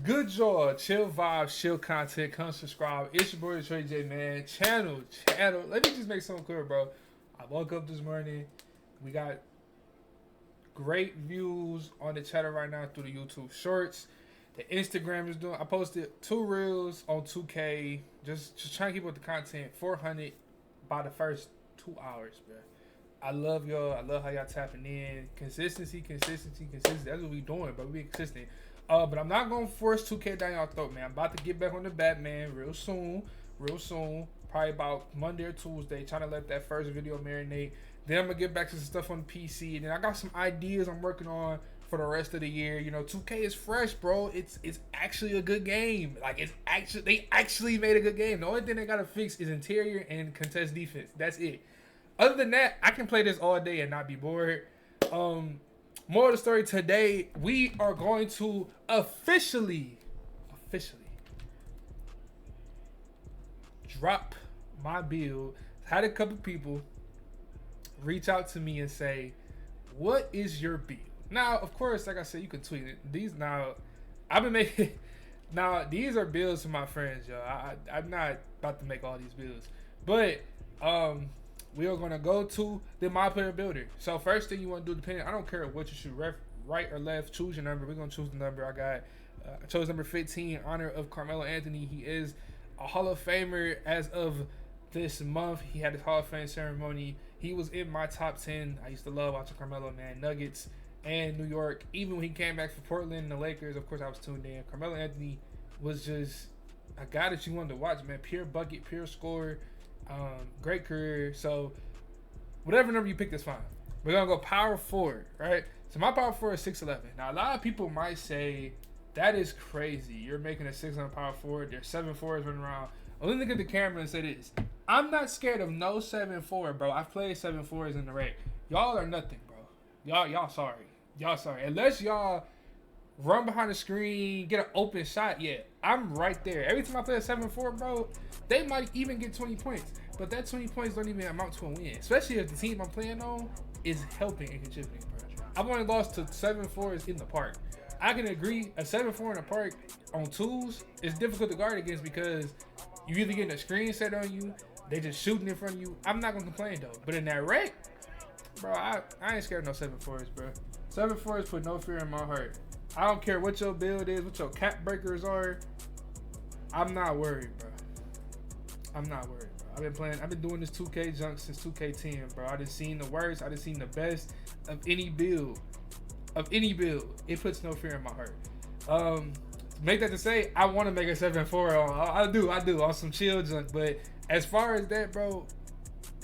good, y'all? Chill vibes, chill content. Come subscribe. It's your boy Trey J, man. Channel. Let me just make something clear, bro. I woke up this morning. We got great views on the channel right now through the YouTube Shorts. The Instagram is doing. I posted 2 reels on 2K. Just trying to keep up with the content. 400 by the first 2 hours, bro. I love y'all. I love how y'all tapping in. Consistency. That's what we doing, but we consistent. But I'm not gonna force 2K down y'all throat, man. I'm about to get back on the Batman real soon. Probably about Monday or Tuesday. Trying to let that first video marinate. Then I'm gonna get back to some stuff on the PC. And then I got some ideas I'm working on for the rest of the year. You know, 2K is fresh, bro. It's actually a good game. Like they actually made a good game. The only thing they gotta fix is interior and contest defense. That's it. Other than that, I can play this all day and not be bored. More of the story today, we are going to officially drop my build. Had a couple people reach out to me and say, what is your build? Now, of course, like I said, you can tweet it. These are builds for my friends, yo. I'm not about to make all these builds. But we are going to go to the My Player Builder. So first thing you want to do, depending, I don't care what you shoot, right or left, choose your number. We're going to choose the number. I chose number 15 in honor of Carmelo Anthony. He is a Hall of Famer as of this month. He had his Hall of Fame ceremony. He was in my top 10. I used to love watching Carmelo, man. Nuggets and New York. Even when he came back for Portland and the Lakers, of course, I was tuned in. Carmelo Anthony was just a guy that you wanted to watch, man. Pure bucket, pure scorer. Great career. So whatever number you pick is fine. We're gonna go power forward, right? So my power forward is 6'11". Now a lot of people might say that is crazy. You're making a 6'11" power forward. There's 7'4" running around. Only look at the camera and say this: I'm not scared of no 7'4", bro. I've played 7'4s in the rec. Y'all are nothing, bro. Y'all sorry. Unless y'all run behind the screen, get an open shot, yeah, I'm right there. Every time I play a 7'4", bro, they might even get 20 points. But that 20 points don't even amount to a win. Especially if the team I'm playing on is helping and contributing, bro. I've only lost to 7'4s in the park. I can agree, a 7'4" in the park on twos is difficult to guard against because you either getting a screen set on you, they just shooting in front of you. I'm not going to complain, though. But in that rec, bro, I ain't scared of no 7'4s, bro. 7'4s put no fear in my heart. I don't care what your build is, what your cap breakers are. I'm not worried, bro. I'm not worried, bro. I've been doing this 2K junk since 2K10, bro. I done seen the worst. I done seen the best of any build. It puts no fear in my heart. Make that to say, I want to make a 7'4". I do on some chill junk. But as far as that, bro,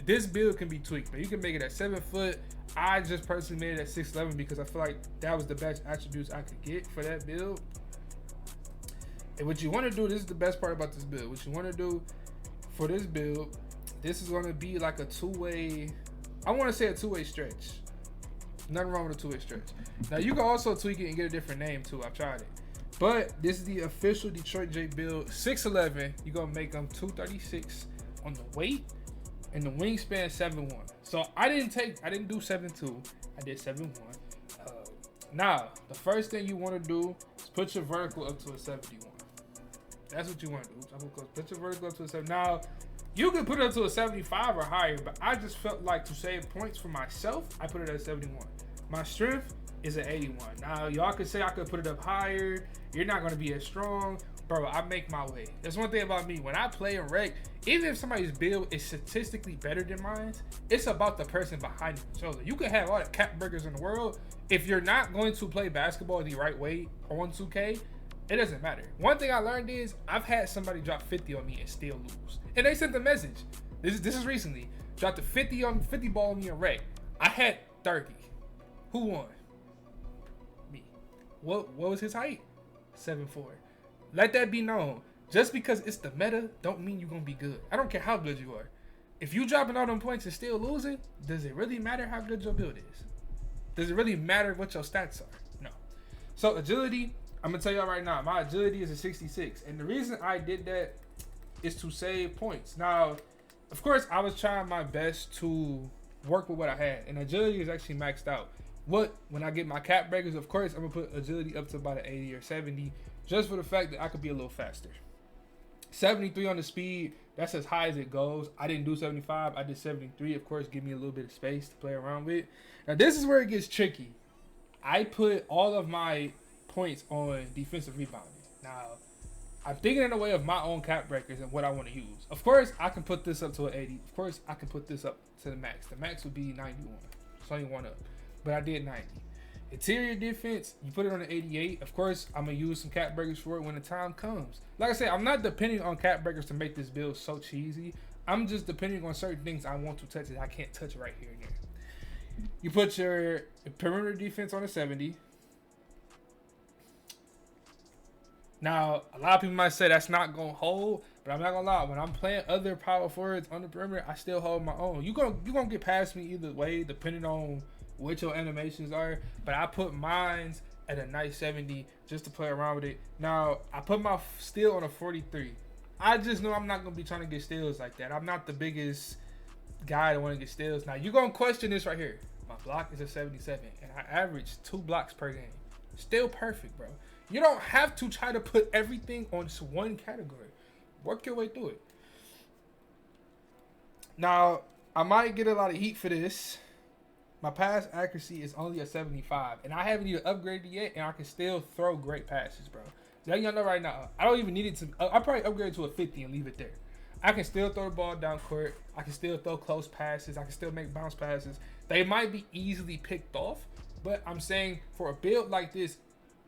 this build can be tweaked. But you can make it at 7 foot. I just personally made it at 6'11" because I feel like that was the best attributes I could get for that build. And what you want to do, this is the best part about this build. What you want to do for this build, this is going to be like a two-way, I want to say a two-way stretch. Nothing wrong with a two-way stretch. Now, you can also tweak it and get a different name, too. I've tried it. But this is the official Detroit J build. 6'11", you're going to make them 236 on the weight. And the wingspan 7'1". So I didn't do 7'2". I did 7'1". Now, the first thing you want to do is put your vertical up to a 71. That's what you want to do. Put your vertical up to a 7. Now, you can put it up to a 75 or higher, but I just felt like to save points for myself, I put it at 71. My strength is an 81. Now, y'all could say I could put it up higher. You're not going to be as strong. Bro, I make my way. That's one thing about me. When I play in rec, even if somebody's build is statistically better than mine, it's about the person behind the shoulder. You can have all the cap breakers in the world. If you're not going to play basketball the right way on 2K, it doesn't matter. One thing I learned is I've had somebody drop 50 on me and still lose. And they sent the message. This is recently. Dropped a 50 ball on me in rec. I had 30. Who won? Me. What was his height? 7'4". Let that be known. Just because it's the meta don't mean you're going to be good. I don't care how good you are. If you dropping all them points and still losing, does it really matter how good your build is? Does it really matter what your stats are? No. So agility, I'm going to tell y'all right now, my agility is a 66. And the reason I did that is to save points. Now, of course, I was trying my best to work with what I had. And agility is actually maxed out. When I get my cap breakers, of course, I'm going to put agility up to about an 80 or 70. just for the fact that I could be a little faster. 73 on the speed, that's as high as it goes. I didn't do 75, I did 73. Of course, give me a little bit of space to play around with. Now, this is where it gets tricky. I put all of my points on defensive rebounding. Now, I'm thinking in a way of my own cap breakers and what I want to use. Of course, I can put this up to an 80. Of course, I can put this up to the max. The max would be 91. It's only one up. But I did 90. Interior defense, you put it on an 88. Of course, I'm going to use some cap breakers for it when the time comes. Like I said, I'm not depending on cap breakers to make this build so cheesy. I'm just depending on certain things I want to touch that I can't touch right here and there. You put your perimeter defense on a 70. Now, a lot of people might say that's not going to hold, but I'm not going to lie. When I'm playing other power forwards on the perimeter, I still hold my own. You're gonna get past me either way, depending on what your animations are. But I put mines at a nice 70 just to play around with it. Now, I put my steal on a 43. I just know I'm not going to be trying to get steals like that. I'm not the biggest guy that want to get steals. Now, you're going to question this right here. My block is a 77, and I average 2 blocks per game. Still perfect, bro. You don't have to try to put everything on just one category. Work your way through it. Now, I might get a lot of heat for this. My pass accuracy is only a 75, and I haven't even upgraded it yet, and I can still throw great passes, bro. Letting y'all know right now, I don't even need it to. I'll probably upgrade it to a 50 and leave it there. I can still throw the ball down court. I can still throw close passes. I can still make bounce passes. They might be easily picked off, but I'm saying for a build like this,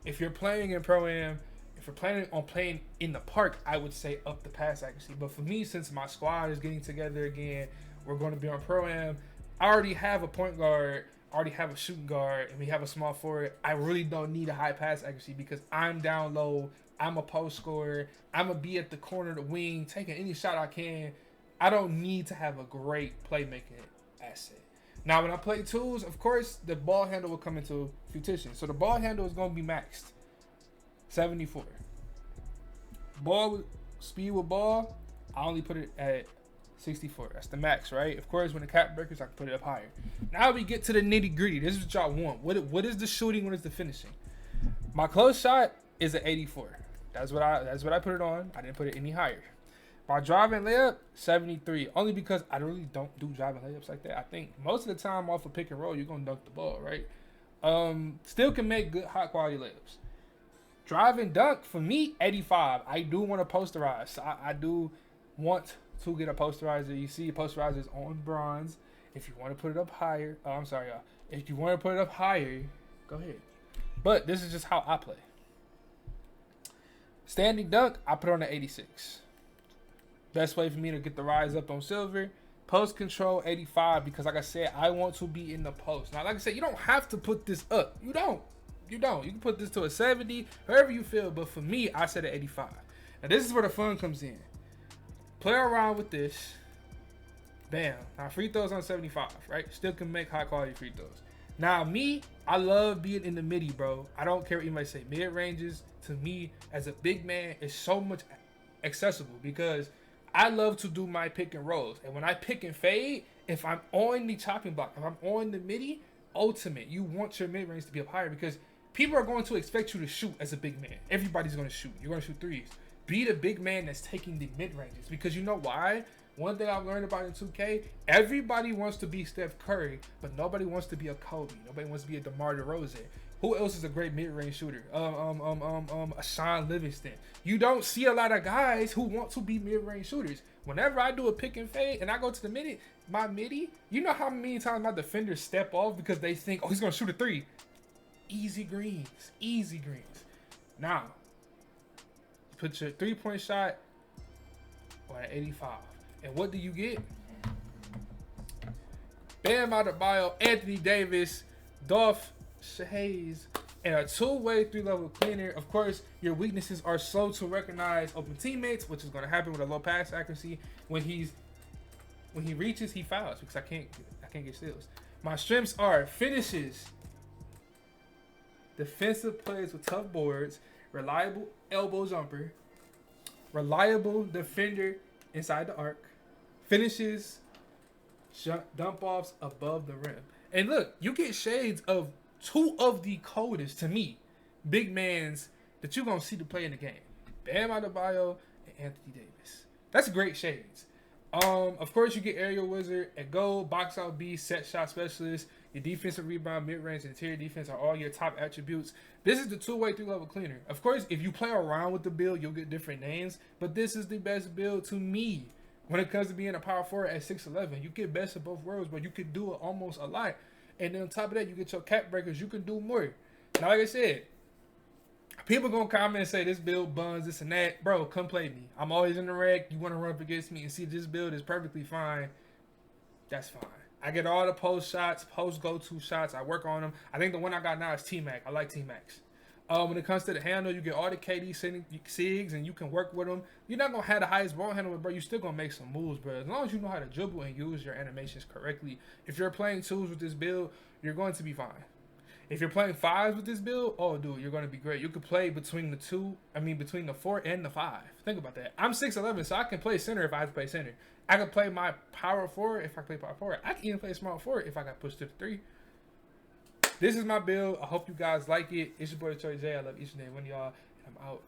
if you're playing in Pro-Am, if you're planning on playing in the park, I would say up the pass accuracy. But for me, since my squad is getting together again, we're going to be on Pro-Am. I already have a point guard, I already have a shooting guard, and we have a small forward. I really don't need a high pass accuracy because I'm down low. I'm a post scorer. I'm going to be at the corner of the wing, taking any shot I can. I don't need to have a great playmaking asset. Now, when I play twos, of course, the ball handle will come into fruition. So the ball handle is going to be maxed. 74. Speed with ball, I only put it at 64. That's the max, right? Of course, when the cap breakers, I can put it up higher. Now we get to the nitty gritty. This is what y'all want. What is the shooting? What is the finishing? My close shot is an 84. That's what I put it on. I didn't put it any higher. My driving layup, 73. Only because I really don't do driving layups like that. I think most of the time off a pick and roll, you're going to dunk the ball, right? Still can make good, high quality layups. Drive and dunk, for me, 85. I do want to posterize. So I do want to get a posterizer. You see posterizers on bronze. If you want to put it up higher, I'm sorry, y'all. If you want to put it up higher, go ahead. But this is just how I play. Standing dunk, I put on an 86. Best way for me to get the rise up on silver. Post control, 85, because like I said, I want to be in the post. Now, like I said, you don't have to put this up. You don't. You can put this to a 70, however you feel. But for me, I said an 85. Now, this is where the fun comes in. Play around with this. Bam. Now, free throws on 75, right? Still can make high quality free throws. Now, me, I love being in the midi, bro. I don't care what you might say. Mid ranges, to me, as a big man, is so much accessible because I love to do my pick and rolls. And when I pick and fade, if I'm on the chopping block, if I'm on the midi, ultimate, you want your mid range to be up higher because people are going to expect you to shoot as a big man. Everybody's going to shoot. You're going to shoot threes. Be the big man that's taking the mid ranges because you know why? One thing I've learned about in 2K, everybody wants to be Steph Curry, but nobody wants to be a Kobe. Nobody wants to be a DeMar DeRozan. Who else is a great mid-range shooter? A Sean Livingston. You don't see a lot of guys who want to be mid-range shooters. Whenever I do a pick and fade and I go to the midi, you know how many times my defenders step off because they think, oh, he's going to shoot a three. Easy greens. Now, you put your three-point shot on an 85. And what do you get? Bam Adebayo, Anthony Davis, Dolph Hayes, and a two-way three-level cleaner. Of course, your weaknesses are slow to recognize open teammates, which is going to happen with a low pass accuracy. When he reaches, he fouls because I can't get steals. My strengths are finishes, defensive plays with tough boards, reliable elbow jumper, reliable defender inside the arc, finishes, dump offs above the rim. And look, you get shades of two of the coldest, to me, big man's that you're gonna see to play in the game. Bam Adebayo and Anthony Davis. That's great shades. Of course, you get aerial wizard at goal, box out B, set shot specialist. Your defensive rebound, mid range, and interior defense are all your top attributes. This is the two-way, three-level cleaner. Of course, if you play around with the build, you'll get different names. But this is the best build to me when it comes to being a power forward at 6'11". You get best of both worlds, but you can do it almost a lot. And then on top of that, you get your cap breakers. You can do more. Now, like I said, people gonna comment and say this build buns, this and that. Bro, come play me. I'm always in the rec. You want to run up against me and see this build is perfectly fine. That's fine. I get all the post shots, post go-to shots. I work on them. I think the one I got now is T-Mac. I like T-Macs. When it comes to the handle, you get all the KD SIGs and you can work with them. You're not going to have the highest ball handle, but you're still going to make some moves, bro. As long as you know how to dribble and use your animations correctly. If you're playing twos with this build, you're going to be fine. If you're playing fives with this build, oh, dude, you're going to be great. You could play between between the 4 and the 5. Think about that. I'm 6'11", so I can play center if I have to play center. I can play my power forward if I play power forward. I can even play small forward if I got pushed to the 3. This is my build. I hope you guys like it. It's your boy, Troy J. I love each and every one of y'all, and I'm out.